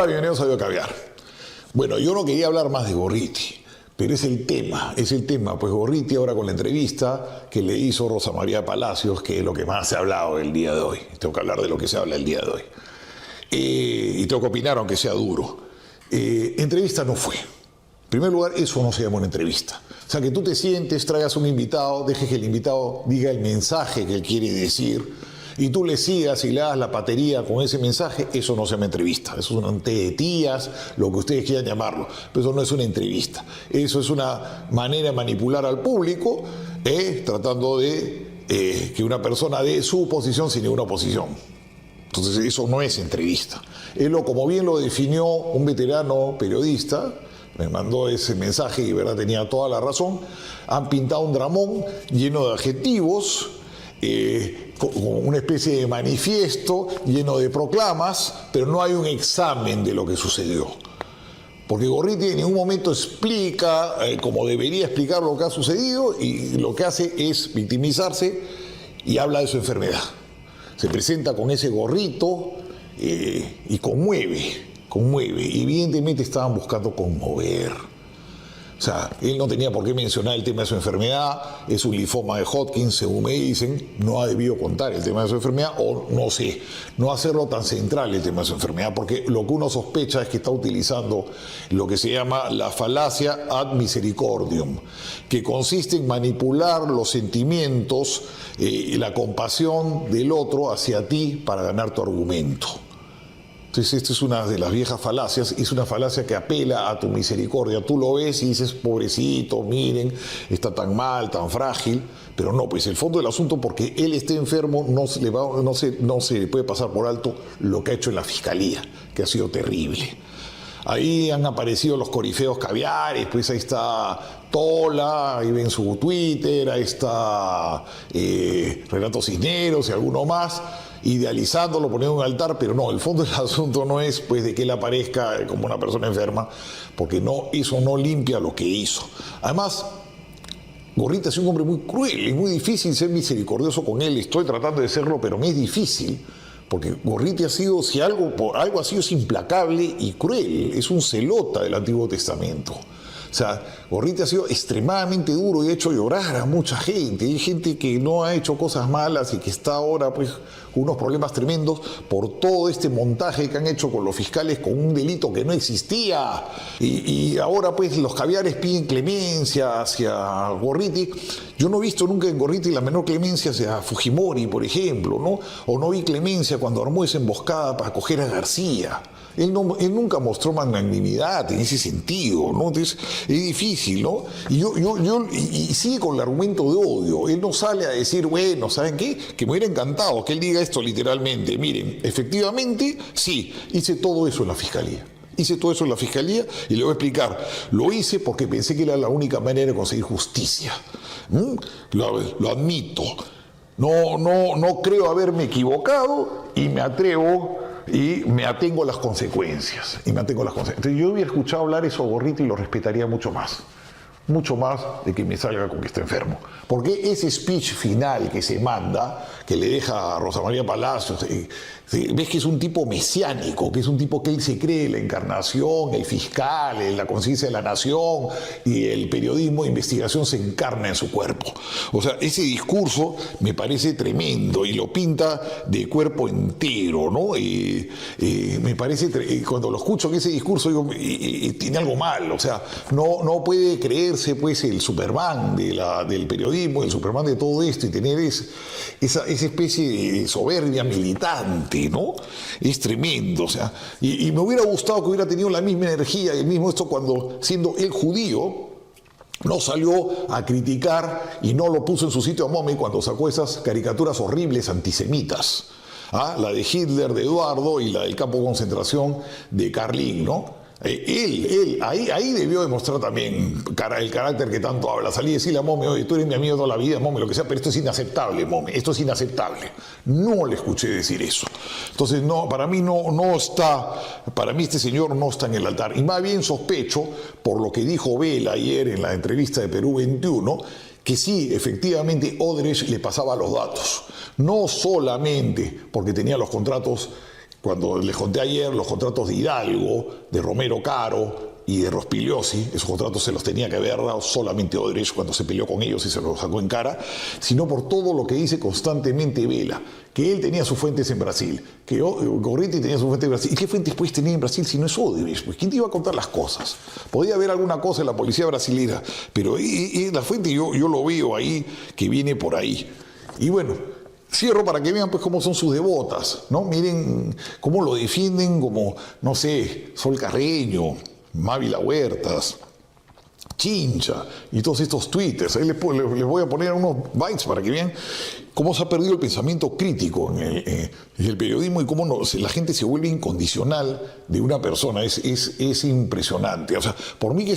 Hola, bienvenidos a Audio Caviar. Bueno, yo no quería hablar más de Gorriti, pero es el tema. Pues Gorriti ahora con la entrevista que le hizo Rosa María Palacios, que es lo que más se ha hablado el día de hoy. Tengo que hablar de lo que se habla el día de hoy. Y tengo que opinar aunque sea duro. Entrevista no fue. En primer lugar, eso no se llama una entrevista. O sea, que tú te sientes, traigas un invitado, dejes que el invitado diga el mensaje que él quiere decir, y tú le sigas y le das la patería con ese mensaje, eso no se llama entrevista. Eso es un té de tías, lo que ustedes quieran llamarlo. Pero eso no es una entrevista. Eso es una manera de manipular al público, tratando de que una persona dé su posición sin ninguna oposición. Entonces eso no es entrevista. Como bien lo definió un veterano periodista, me mandó ese mensaje y verdad tenía toda la razón, han pintado un dramón lleno de adjetivos, como una especie de manifiesto lleno de proclamas, pero no hay un examen de lo que sucedió. Porque Gorriti en ningún momento explica como debería explicar lo que ha sucedido, y lo que hace es victimizarse y habla de su enfermedad. Se presenta con ese gorrito y conmueve. Evidentemente estaban buscando conmover. O sea, él no tenía por qué mencionar el tema de su enfermedad, es un linfoma de Hodgkin, según me dicen, no ha debido contar el tema de su enfermedad, o no sé, no hacerlo tan central el tema de su enfermedad, porque lo que uno sospecha es que está utilizando lo que se llama la falacia ad misericordium, que consiste en manipular los sentimientos y la compasión del otro hacia ti para ganar tu argumento. Entonces, esta es una de las viejas falacias, es una falacia que apela a tu misericordia. Tú lo ves y dices, pobrecito, miren, está tan mal, tan frágil, pero no, pues el fondo del asunto, porque él esté enfermo, no se le puede pasar por alto lo que ha hecho en la fiscalía, que ha sido terrible. Ahí han aparecido los corifeos caviares, pues ahí está Tola, ahí ven su Twitter, ahí está Renato Cisneros y alguno más, idealizándolo, poniendo un altar, pero no, el fondo del asunto no es pues de que él aparezca como una persona enferma, porque no, eso no limpia lo que hizo. Además, Gorriti es un hombre muy cruel, es muy difícil ser misericordioso con él, estoy tratando de serlo, pero me es difícil, porque Gorriti ha sido, si algo ha sido, es implacable y cruel, es un celota del Antiguo Testamento. O sea, Gorriti ha sido extremadamente duro y ha hecho llorar a mucha gente. Hay gente que no ha hecho cosas malas y que está ahora pues con unos problemas tremendos por todo este montaje que han hecho con los fiscales con un delito que no existía. Y ahora pues los caviares piden clemencia hacia Gorriti. Yo no he visto nunca en Gorriti la menor clemencia hacia Fujimori, por ejemplo, ¿no? O no vi clemencia cuando armó esa emboscada para coger a García. Él nunca mostró magnanimidad en ese sentido, ¿no? Entonces es difícil, ¿no? Y sigue con el argumento de odio. Él no sale a decir, bueno, ¿saben qué? Que me hubiera encantado que él diga esto literalmente. Miren, efectivamente, sí, hice todo eso en la fiscalía. Hice todo eso en la fiscalía y le voy a explicar. Lo hice porque pensé que era la única manera de conseguir justicia. Lo admito. No creo haberme equivocado y me atrevo y me atengo a las consecuencias. Entonces, yo hubiera escuchado hablar eso a Gorriti y lo respetaría mucho más de que me salga con que está enfermo. Porque ese speech final que se manda, que le deja a Rosa María Palacios, ves que es un tipo mesiánico, que es un tipo que él se cree la encarnación, el fiscal, la conciencia de la nación, y el periodismo de investigación se encarna en su cuerpo. O sea, ese discurso me parece tremendo y lo pinta de cuerpo entero, ¿no? Me parece, cuando lo escucho en ese discurso, digo, tiene algo mal, o sea, no puede creerse pues el Superman del periodismo, el Superman de todo esto, y tener esa especie de soberbia militante, ¿no? Es tremendo, o sea, y me hubiera gustado que hubiera tenido la misma energía y el mismo esto cuando, siendo él judío, no salió a criticar y no lo puso en su sitio a Momi cuando sacó esas caricaturas horribles antisemitas. La de Hitler, de Eduardo, y la del campo de concentración de Carlín, ¿no? Ahí debió demostrar también el carácter que tanto habla. Salí y decirle a Momi, oye, tú eres mi amigo toda la vida, Momi, lo que sea, pero esto es inaceptable, Momi, esto es inaceptable. No le escuché decir eso. Entonces, no, para mí para mí este señor no está en el altar. Y más bien sospecho, por lo que dijo Vela ayer en la entrevista de Perú 21, que sí, efectivamente, Odebrecht le pasaba los datos. No solamente porque tenía los contratos cuando les conté ayer los contratos de Hidalgo, de Romero Caro y de Rospigliosi, esos contratos se los tenía que haber dado solamente Odebrecht cuando se peleó con ellos y se los sacó en cara, sino por todo lo que dice constantemente Vela, que él tenía sus fuentes en Brasil, que Gorriti tenía sus fuentes en Brasil. ¿Y qué fuentes puedes tener en Brasil si no es Odebrecht? Pues ¿quién te iba a contar las cosas? Podía haber alguna cosa en la policía brasilera, pero la fuente yo lo veo ahí, que viene por ahí. Y bueno, cierro para que vean pues cómo son sus devotas, ¿no? Miren cómo lo defienden como, no sé, Sol Carreño, Mávila Huertas, Chincha y todos estos twitters. Ahí les voy a poner unos bytes para que vean cómo se ha perdido el pensamiento crítico en el periodismo y cómo la gente se vuelve incondicional de una persona. Es impresionante. O sea, por mí que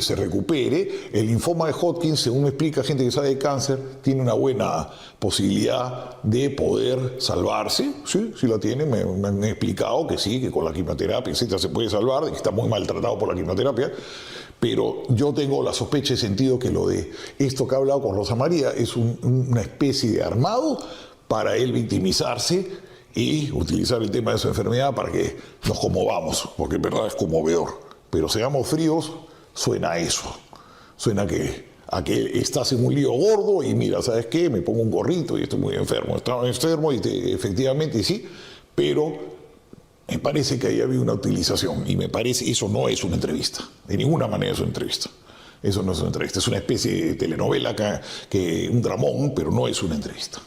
se recupere, el linfoma de Hodgkin, según me explica gente que sabe de cáncer, tiene una buena posibilidad de poder salvarse. Sí la tiene. Me han explicado que sí, que con la quimioterapia, etcétera, se puede salvar, de que está muy maltratado por la quimioterapia. Pero yo tengo la sospecha y sentido que lo de esto que ha hablado con Rosa María es una especie de armado para él victimizarse y utilizar el tema de su enfermedad para que nos conmovamos, porque en verdad es conmovedor. Pero seamos fríos, suena a eso. Suena a que estás en un lío gordo y mira, ¿sabes qué? Me pongo un gorrito y estoy muy enfermo. Estaba enfermo y efectivamente sí, pero me parece que ahí había una utilización y me parece eso no es una entrevista. De ninguna manera es una entrevista. Eso no es una entrevista. Es una especie de telenovela, que un dramón, pero no es una entrevista.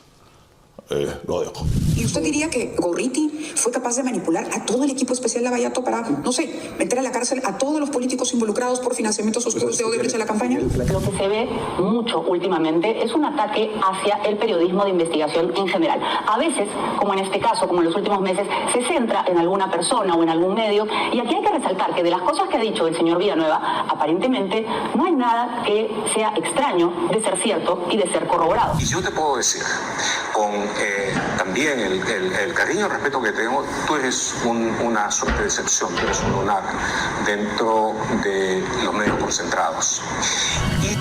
Lo dejo. ¿Y usted diría que Gorriti fue capaz de manipular a todo el equipo especial Lavallato para, no sé, meter a la cárcel a todos los políticos involucrados por financiamientos oscuros de Odebrecht en la campaña? Lo que se ve mucho últimamente es un ataque hacia el periodismo de investigación en general. A veces, como en este caso, como en los últimos meses, se centra en alguna persona o en algún medio, y aquí hay que resaltar que de las cosas que ha dicho el señor Villanueva, aparentemente no hay nada que sea extraño de ser cierto y de ser corroborado. Y yo te puedo decir, con también el cariño y el respeto que tengo, tú eres una suerte de excepción, tú eres un lunar dentro de los medios concentrados. Y